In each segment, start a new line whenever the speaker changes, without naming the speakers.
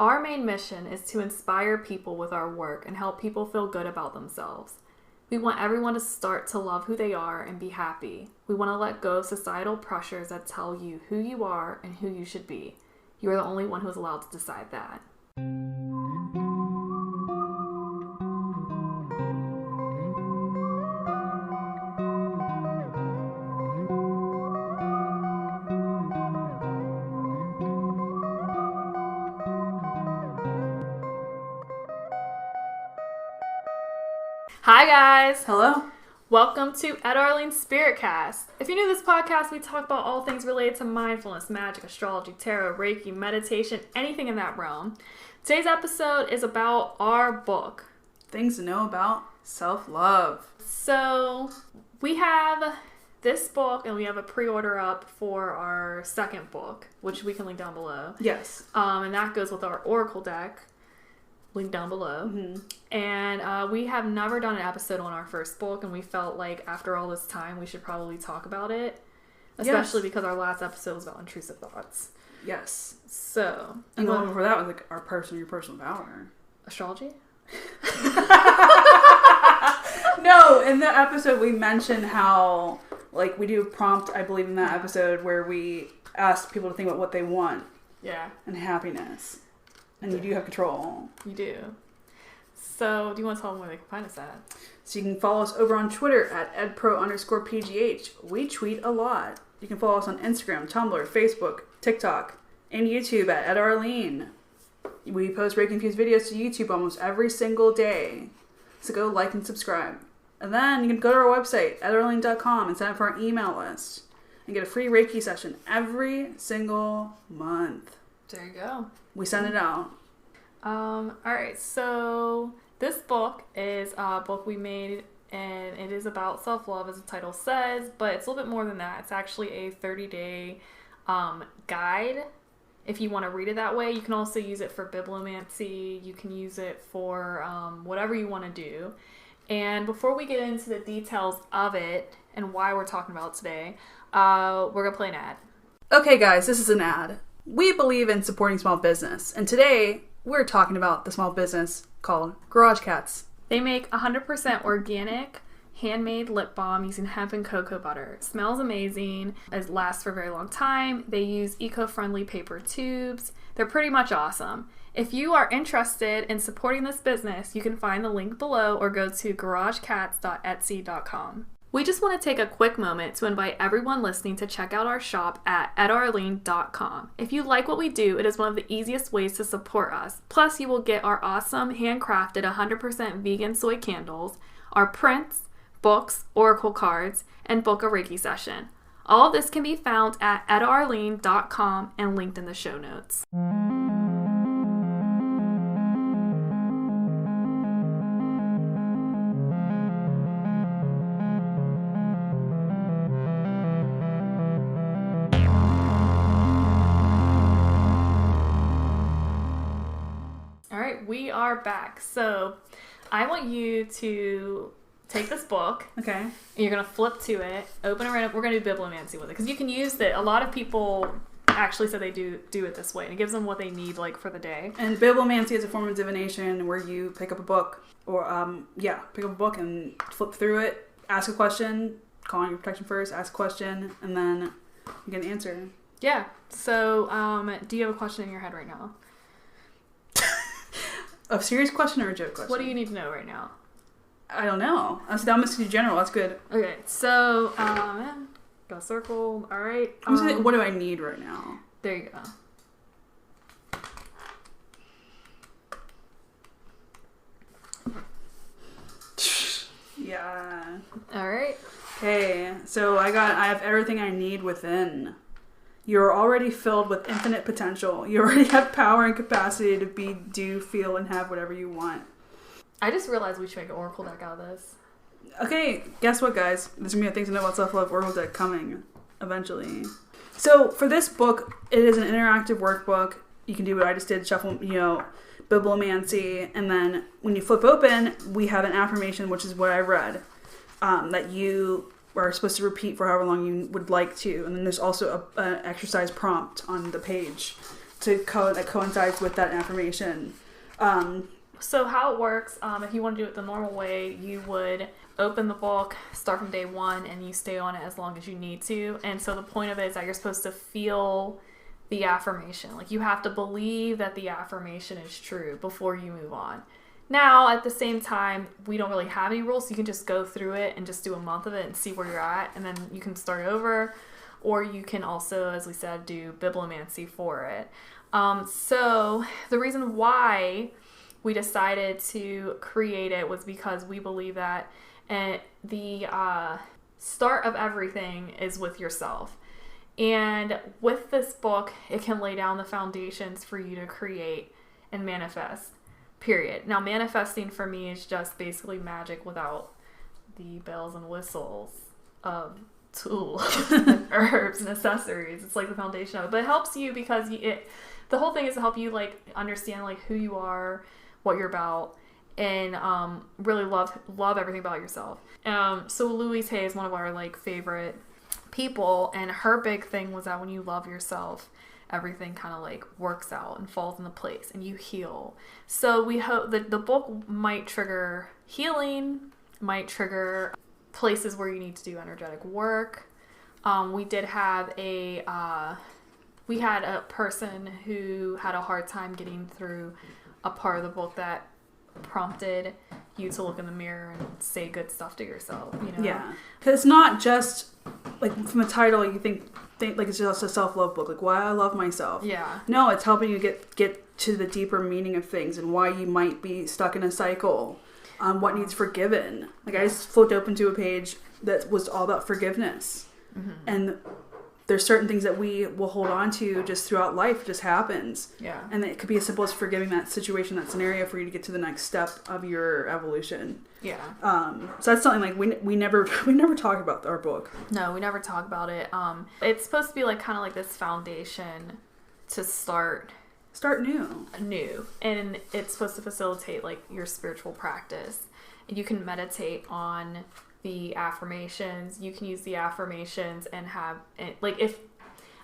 Our main mission is to inspire people with our work and help people feel good about themselves. We want everyone to start to love who they are and be happy. We want to let go of societal pressures that tell you who you are and who you should be. You are the only one who is allowed to decide that. Hi guys!
Hello.
Welcome to Etta, Arlene's Spiritcast. If you're new to this podcast, we talk about all things related to mindfulness, magic, astrology, tarot, Reiki, meditation, anything in that realm. Today's episode is about our book.
Things to know about self-love.
So, we have this book and we have a pre-order up for our second book, which we can link down below.
Yes.
And that goes with our Oracle deck. Link down below.
Mm-hmm.
And we have never done an episode on our first book, and we felt like after all this time we should probably talk about it, especially because our last episode was about intrusive thoughts.
Yes.
So,
and the one before that was like your personal power.
Astrology?
No, in the episode we mentioned how like we do a prompt, I believe, in that episode where we ask people to think about what they want.
Yeah.
And happiness. And you do have control.
You do. So, do you want to tell them where they can find us at?
So you can follow us over on Twitter at edpro_PGH. We tweet a lot. You can follow us on Instagram, Tumblr, Facebook, TikTok, and YouTube at Arlene. We post Reiki Infused videos to YouTube almost every single day. So go like and subscribe. And then you can go to our website, edarlene.com, and sign up for our email list. And get a free Reiki session every single month.
There you go.
We send it out.
Alright, so this book is a book we made, and it is about self-love, as the title says, but it's a little bit more than that. It's actually a 30-day guide. If you want to read it that way, you can also use it for bibliomancy. You can use it for whatever you want to do. And before we get into the details of it and why we're talking about it today, we're going to play an ad.
Okay, guys, this is an ad. We believe in supporting small business, and today we're talking about the small business called Garage Cats.
They make 100% organic, handmade lip balm using hemp and cocoa butter. It smells amazing. It lasts for a very long time. They use eco-friendly paper tubes. They're pretty much awesome. If you are interested in supporting this business, you can find the link below or go to garagecats.etsy.com. We just want to take a quick moment to invite everyone listening to check out our shop at edarlene.com. If you like what we do, it is one of the easiest ways to support us. Plus, you will get our awesome handcrafted 100% vegan soy candles, our prints, books, oracle cards, and book a Reiki session. All of this can be found at edarlene.com and linked in the show notes. We are back. So I want you to take this book.
Okay.
And you're going to flip to it, open it right up. We're going to do bibliomancy with it because you can use it. A lot of people actually said they do it this way, and it gives them what they need like for the day.
And bibliomancy is a form of divination where you pick up a book or pick up a book and flip through it, ask a question, call on your protection first, ask a question, and then you get an answer.
Yeah. So do you have a question in your head right now?
A serious question or a joke question?
What do you need to know right now?
I don't know. I'm just too general. That's good.
Okay, so go circle. All right.
What do I need right now?
There you go.
Yeah.
All right.
Okay, so I have everything I need within. You're already filled with infinite potential. You already have power and capacity to be, do, feel, and have whatever you want.
I just realized we should make an oracle deck out of this.
Okay, guess what, guys? There's going to be a Things to Know About Self-Love oracle deck coming eventually. So, for this book, it is an interactive workbook. You can do what I just did, shuffle, bibliomancy, and then when you flip open, we have an affirmation, which is what I read, that you are supposed to repeat for however long you would like to. And then there's also an exercise prompt on the page that coincides with that affirmation.
So how it works, if you want to do it the normal way, you would open the book, start from day 1, and you stay on it as long as you need to. And so the point of it is that you're supposed to feel the affirmation. Like, you have to believe that the affirmation is true before you move on. Now, at the same time, we don't really have any rules, so you can just go through it and just do a month of it and see where you're at, and then you can start over. Or you can also, as we said, do bibliomancy for it. So the reason why we decided to create it was because we believe that the start of everything is with yourself. And with this book, it can lay down the foundations for you to create and manifest, period. Now, manifesting for me is just basically magic without the bells and whistles of tools, herbs, and accessories. It's like the foundation of it. But it helps you because the whole thing is to help you like understand like who you are, what you're about, and really love everything about yourself. So Louise Hay is one of our like favorite people, and her big thing was that when you love yourself, everything kind of like works out and falls into place and you heal. So we hope that the book might trigger healing, might trigger places where you need to do energetic work. We did have we had a person who had a hard time getting through a part of the book that prompted you to look in the mirror and say good stuff to yourself, you know?
Yeah. Because it's not just, like, from the title, you think like it's just a self-love book, like, why I love myself.
Yeah.
No, it's helping you get to the deeper meaning of things and why you might be stuck in a cycle, what needs forgiven. Like, I just flipped open to a page that was all about forgiveness. Mm-hmm. And there's certain things that we will hold on to just throughout life. It just happens. Yeah. And it could be as simple as forgiving that situation, that scenario, for you to get to the next step of your evolution. Yeah. So that's something like we never talk about our book.
No, we never talk about it. It's supposed to be like kind of like this foundation to start new, and it's supposed to facilitate like your spiritual practice. And you can meditate on the affirmations. You can use the affirmations and have like, if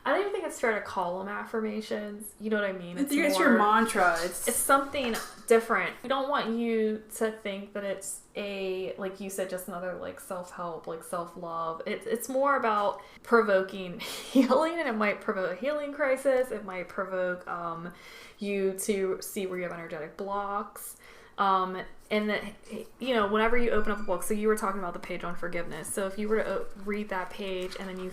I don't even think it's fair to call them affirmations, you know what I mean?
It's your mantra.
It's something different. We don't want you to think that it's like you said, just another like self-help, like self-love. It's more about provoking healing, and it might provoke a healing crisis. It might provoke you to see where you have energetic blocks. And that, you know, whenever you open up a book, so you were talking about the page on forgiveness. So if you were to read that page and then you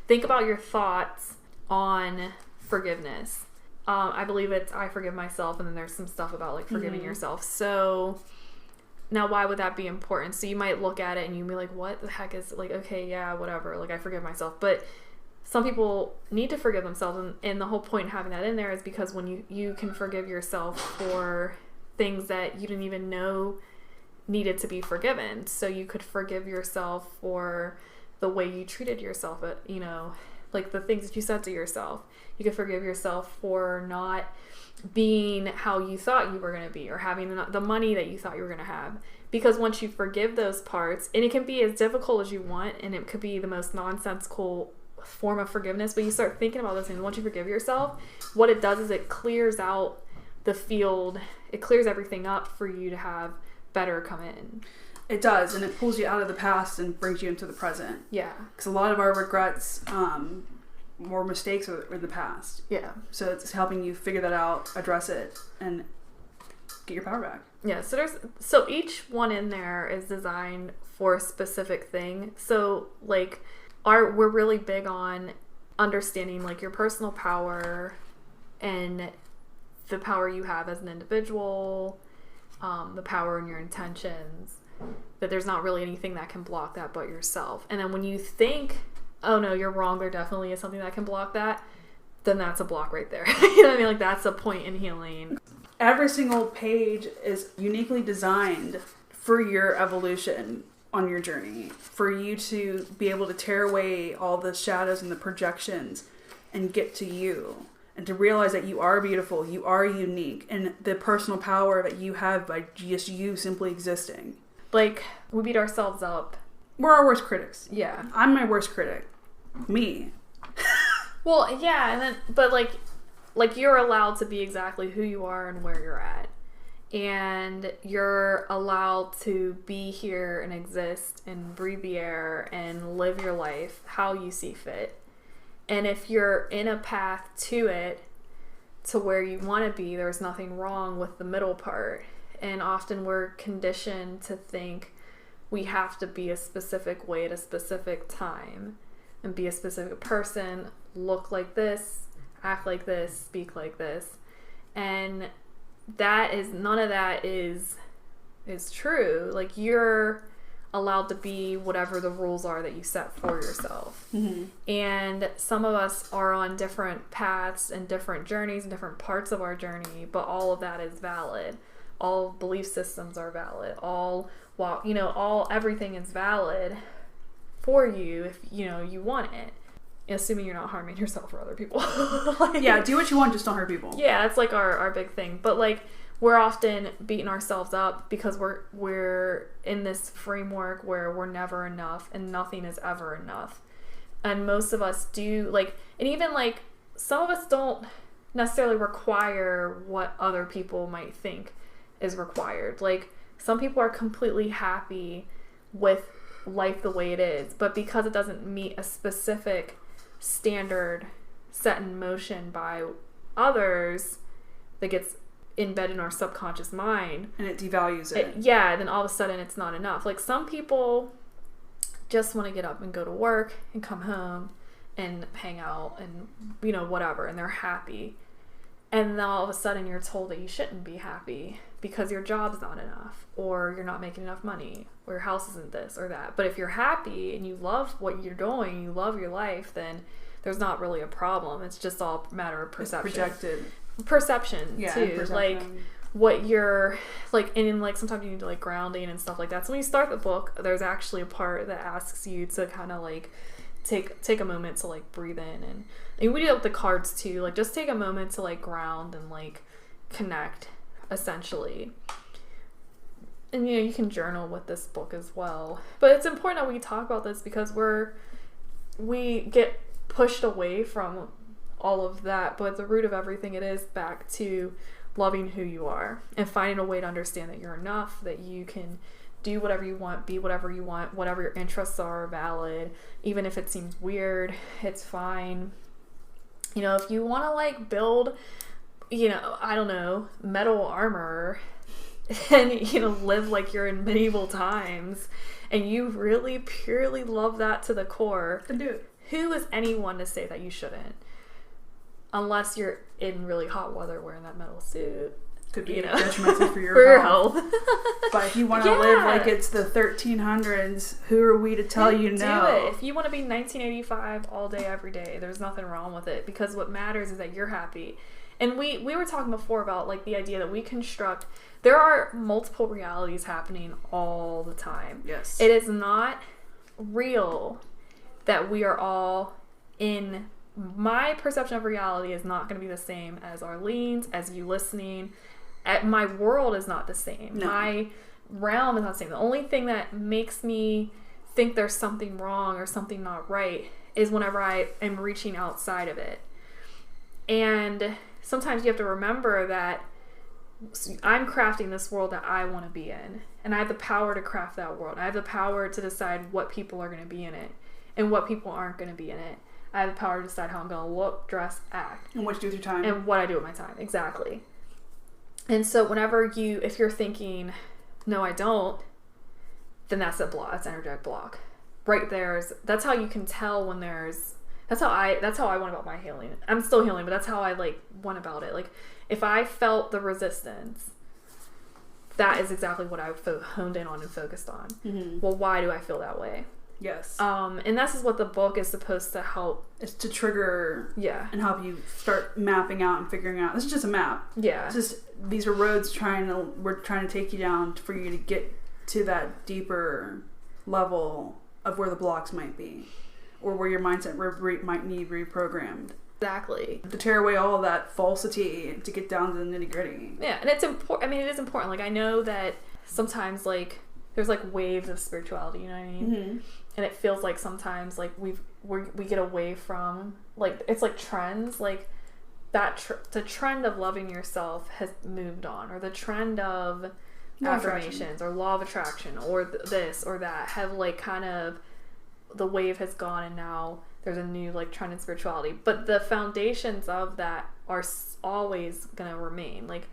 think about your thoughts on forgiveness. I believe it's, I forgive myself, and then there's some stuff about like forgiving yourself. So now why would that be important? So you might look at it and you'd be like, what the heck is, like, okay, yeah, whatever. Like, I forgive myself. But some people need to forgive themselves. And the whole point of having that in there is because when you can forgive yourself for things that you didn't even know needed to be forgiven. So you could forgive yourself for the way you treated yourself, you know, like the things that you said to yourself. You could forgive yourself for not being how you thought you were going to be, or having the money that you thought you were going to have. Because once you forgive those parts, and it can be as difficult as you want, and it could be the most nonsensical form of forgiveness, but you start thinking about those things. Once you forgive yourself, what it does is it clears out the field. It clears everything up for you to have better come in.
It does, and it pulls you out of the past and brings you into the present. Yeah. Because a lot of our regrets or mistakes are in the past. Yeah. So it's helping you figure that out, address it, and get your power back.
Yeah, so each one in there is designed for a specific thing. So like we're really big on understanding like your personal power and the power you have as an individual, the power in your intentions, that there's not really anything that can block that but yourself. And then when you think, oh no, you're wrong, there definitely is something that can block that, then that's a block right there. You know what I mean? Like, that's a point in healing.
Every single page is uniquely designed for your evolution on your journey, for you to be able to tear away all the shadows and the projections and get to you. And to realize that you are beautiful, you are unique, and the personal power that you have by just you simply existing.
Like, we beat ourselves up.
We're our worst critics.
Yeah.
I'm my worst critic. Me.
Well, yeah, but like, like, you're allowed to be exactly who you are and where you're at. And you're allowed to be here and exist and breathe the air and live your life how you see fit. And if you're in a path to it, to where you want to be, there's nothing wrong with the middle part. And often we're conditioned to think we have to be a specific way at a specific time and be a specific person, look like this, act like this, speak like this. And none of that is true. Like, you're allowed to be whatever the rules are that you set for yourself. Mm-hmm. And some of us are on different paths and different journeys and different parts of our journey, but all of that is valid. All belief systems are valid. Everything is valid for you if you want it. Assuming you're not harming yourself or other people. Like,
yeah, do what you want, just don't hurt people.
Yeah, that's like our big thing. But like, we're often beating ourselves up because we're in this framework where we're never enough and nothing is ever enough. And most of us do, like, and even like some of us don't necessarily require what other people might think is required. Like, some people are completely happy with life the way it is, but because it doesn't meet a specific standard set in motion by others that gets embedded in our subconscious mind,
and it devalues it.
Then all of a sudden it's not enough. Like, some people just want to get up and go to work and come home and hang out and whatever, and they're happy. And then all of a sudden you're told that you shouldn't be happy because your job's not enough, or you're not making enough money, or your house isn't this or that. But if you're happy and you love what you're doing, you love your life, then there's not really a problem. It's just all a matter of perception.
It's projected.
Perception,
yeah,
too.
Perception.
Like, what you're, like, and like sometimes you need to, like, grounding and stuff like that. So when you start the book, there's actually a part that asks you to kind of, like, take a moment to, like, breathe in. And we do that with the cards, too. Like, just take a moment to, like, ground and, like, connect, essentially. And, you can journal with this book as well. But it's important that we talk about this because we get pushed away from all of that. But at the root of everything, it is back to loving who you are and finding a way to understand that you're enough, that you can do whatever you want, be whatever you want, whatever your interests are valid. Even if it seems weird, it's fine. If you want to, like, build, I don't know, metal armor and, live like you're in medieval times and you really purely love that to the core,
then do it.
Who is anyone to say that you shouldn't? Unless you're in really hot weather wearing that metal suit.
Could be detrimental for your
health.
But if you want to live like it's the 1300s, who are we to tell you no?
Do it. If you want to be 1985 all day, every day, there's nothing wrong with it, because what matters is that you're happy. And we were talking before about, like, the idea that we construct. There are multiple realities happening all the time.
Yes.
It is not real that we are all in. My perception of reality is not going to be the same as Arlene's, as you listening. My world is not the same.
No.
My realm is not the same. The only thing that makes me think there's something wrong or something not right is whenever I am reaching outside of it. And sometimes you have to remember that I'm crafting this world that I want to be in. And I have the power to craft that world. I have the power to decide what people are going to be in it and what people aren't going to be in it. I have the power to decide how I'm going to look, dress, act.
And what you do with your time.
And what I do with my time. Exactly. And so if you're thinking, no, I don't, then that's a block. That's an energetic block. Right that's how you can tell when that's how I went about my healing. I'm still healing, but that's how I, like, went about it. Like, if I felt the resistance, that is exactly what I honed in on and focused on. Mm-hmm. Well, why do I feel that way?
Yes.
And this is what the book is supposed to help.
It's to trigger.
Yeah. And
help you start mapping out and figuring out. This is just a map.
Yeah.
It's just, these are roads we're trying to take you down for you to get to that deeper level of where the blocks might be, or where your mindset might need reprogrammed.
Exactly.
To tear away all of that falsity to get down to the nitty gritty.
Yeah, and it's important. I mean, it is important. Like, I know that sometimes, like, there's, like, waves of spirituality, you know what I mean? Mm-hmm. And it feels like sometimes, like, we get away from, like, it's like trends. Like, the trend of loving yourself has moved on, or the trend of affirmations or law of attraction or this or that have like kind of, the wave has gone, and now there's a new like trend in spirituality, but the foundations of that are always gonna remain. Like,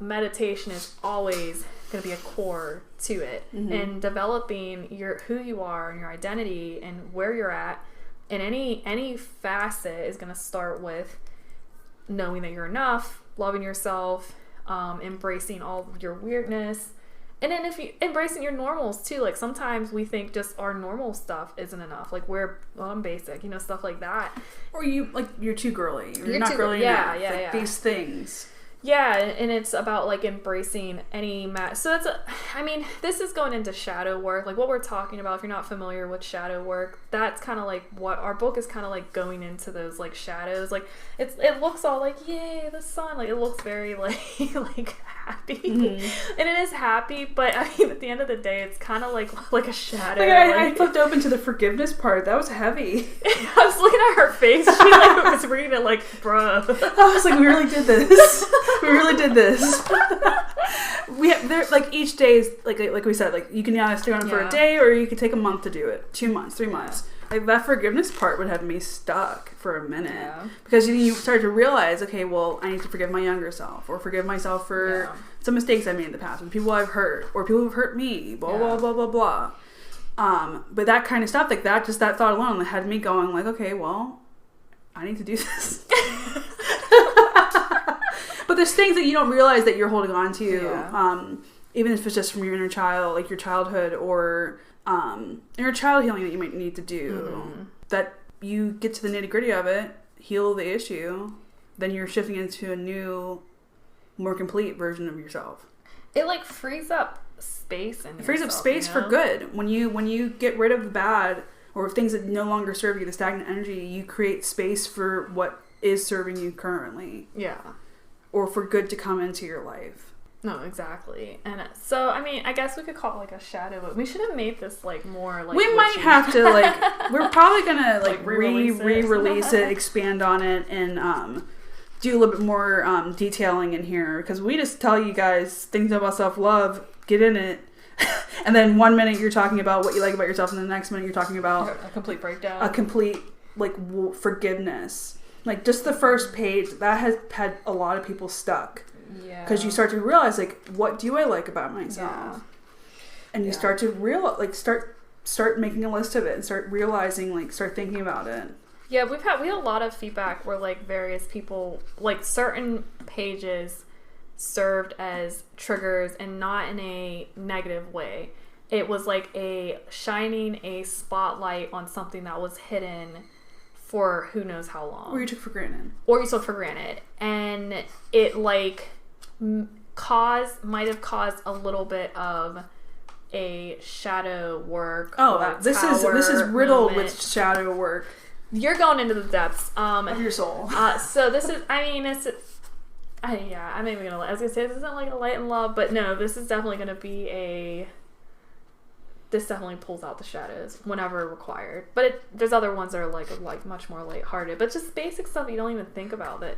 meditation is always gonna be a core to it, and developing who you are and your identity and where you're at in any facet is gonna start with knowing that you're enough, loving yourself, embracing all of your weirdness. And then if you embracing your normals too, like sometimes we think just our normal stuff isn't enough. Like I'm basic, stuff like that.
Or you're too girly. You're not girly enough. Yeah. These things.
Yeah, and it's about like embracing any so this is going into shadow work. Like what we're talking about, if you're not familiar with shadow work, that's kind of like what our book is kind of like, going into those like shadows. Like it looks all like, yay, the sun. Like it looks very like like happy. And it is happy, but I mean at the end of the day it's kind of like a shadow.
I flipped open to the forgiveness part. That was heavy.
I was looking at her face. She like was reading it like, bruh.
I was like, we really did this. We really did this. Each day is like we said, like you can either stay on it for a day, or you can take a month to do it, 2 months, 3 months. Like that forgiveness part would have me stuck for a minute, because you start to realize, okay, well, I need to forgive my younger self, or forgive myself for some mistakes I made in the past, with people I've hurt, or people who've hurt me, blah blah blah blah blah. But that kind of stuff, like that, just that thought alone had me going like, okay, well, I need to do this. But there's things that you don't realize that you're holding on to, even if it's just from your inner child, like your childhood, or inner child healing that you might need to do. That you get to the nitty gritty of it, heal the issue, then you're shifting into a new, more complete version of yourself.
It like frees up space in
It frees up space for good. When you get rid of the bad, or things that no longer serve you, the stagnant energy, you create space for what is serving you currently.
Yeah.
Or for good to come into your life.
No, exactly. And so, I mean, I guess we could call it like a shadow, but we should have made this like more like...
We might have to we're probably gonna re-release it, expand on it, and do a little bit more detailing in here, because we just tell you guys things about self-love, get in it, and then 1 minute you're talking about what you like about yourself, and the next minute you're talking about...
A complete breakdown.
A complete, forgiveness. Like, just the first page, that has had a lot of people stuck. Yeah. Because you start to realize, like, what do I like about myself? Yeah. And you start to realize, start making a list of it, and start realizing, start thinking about it.
Yeah, we had a lot of feedback where, various people, certain pages served as triggers, and not in a negative way. It was like shining a spotlight on something that was hidden for who knows how long.
Or you took for granted.
And it might have caused a little bit of a shadow work.
Oh, this is riddled moment. With shadow work.
You're going into the depths
of your soul.
So this is, I'm not even gonna. I was gonna say this isn't like a light and love, but no, this is definitely gonna be this definitely pulls out the shadows whenever required. But there's other ones that are like much more lighthearted, but just basic stuff you don't even think about that.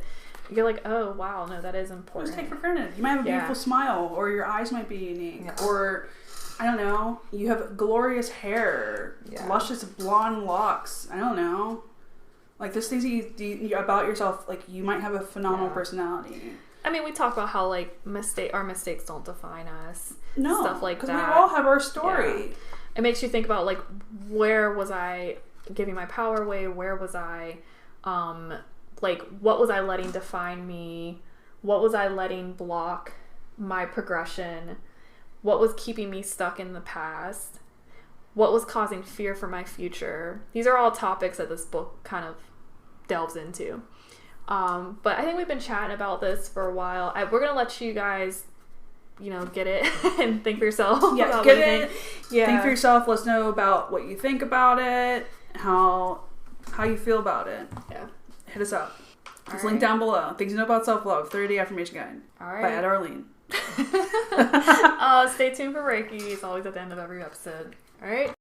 You're like, oh wow, no, that is important.
Just take for granted. You might have a beautiful smile, or your eyes might be unique, or I don't know, you have glorious hair, luscious blonde locks. I don't know, there's things you about yourself. You might have a phenomenal personality.
I mean, we talk about how our mistakes don't define us.
No,
stuff like that.
Because we all have our story.
Yeah. It makes you think about where was I giving my power away? Where was I, what was I letting define me? What was I letting block my progression? What was keeping me stuck in the past? What was causing fear for my future? These are all topics that this book kind of delves into. But I think we've been chatting about this for a while. We're going to let you guys, get it and think for yourself.
Yeah, get it. Yeah. Think for yourself. Let us know about what you think about it, how you feel about it. Yeah. Hit us up. It's linked down below. Things you know about self-love, 30-day affirmation guide. All right. By Etta, Arlene.
Stay tuned for Reiki. It's always at the end of every episode. All right.